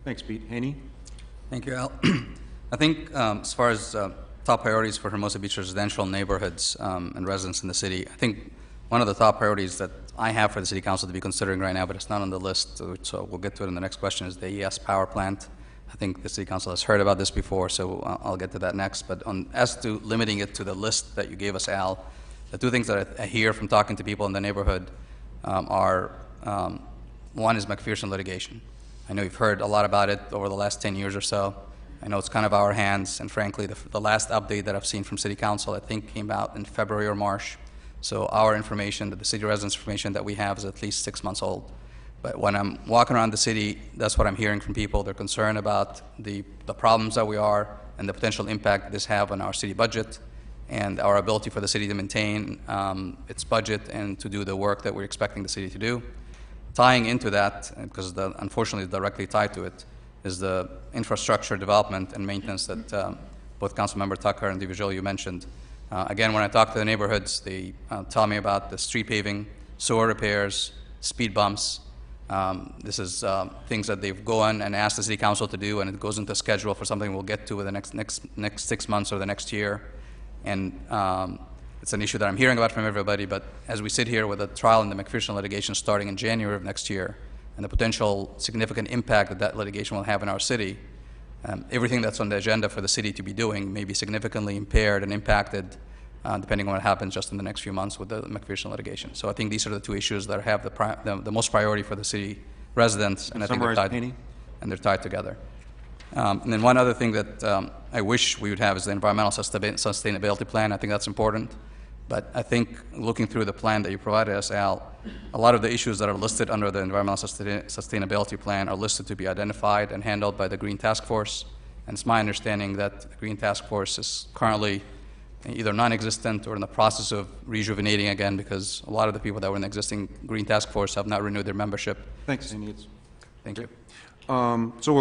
Thanks, Pete. Hany? Thank you, Al. I think as far as top priorities for Hermosa Beach residential neighborhoods and residents in the city, I think one of the top priorities that I have for the City Council to be considering right now, but it's not on the list, so we'll get to it in the next question, is the ES power plant. I think the City Council has heard about this before, so I'll get to that next. But as to limiting it to the list that you gave us, Al, the two things that I hear from talking to people in the neighborhood are, one is McPherson litigation. I know you've heard a lot about it over the last 10 years or so. I know it's kind of our hands, and frankly, the last update that I've seen from City Council, I think, came out in February or March. So our information, the city residents' information that we have is at least 6 months old. But when I'm walking around the city, that's what I'm hearing from people. They're concerned about the problems that we are and the potential impact that this have on our city budget and our ability for the city to maintain its budget and to do the work that we're expecting the city to do. Tying into that, because unfortunately it's directly tied to it, is the infrastructure development and maintenance that both Councilmember Tucker and individually you mentioned. Again, when I talk to the neighborhoods, they tell me about the street paving, sewer repairs, speed bumps. This is things that they've gone and asked the City Council to do, and it goes into schedule for something we'll get to in the next 6 months or the next year. And it's an issue that I'm hearing about from everybody, but as we sit here with a trial in the McPherson litigation starting in January of next year, and the potential significant impact that that litigation will have in our city, everything that's on the agenda for the city to be doing may be significantly impaired and impacted depending on what happens just in the next few months with the McPherson litigation. So I think these are the two issues that have the most priority for the city residents, and I think they're tied together. And then one other thing that I wish we would have is the environmental sustainability plan. I think that's important. But I think looking through the plan that you provided us, Al, a lot of the issues that are listed under the environmental sustainability plan are listed to be identified and handled by the Green Task Force. And it's my understanding that the Green Task Force is currently either non-existent or in the process of rejuvenating again, because a lot of the people that were in the existing Green Task Force have not renewed their membership. Thanks, Hany. Thank you. So we'll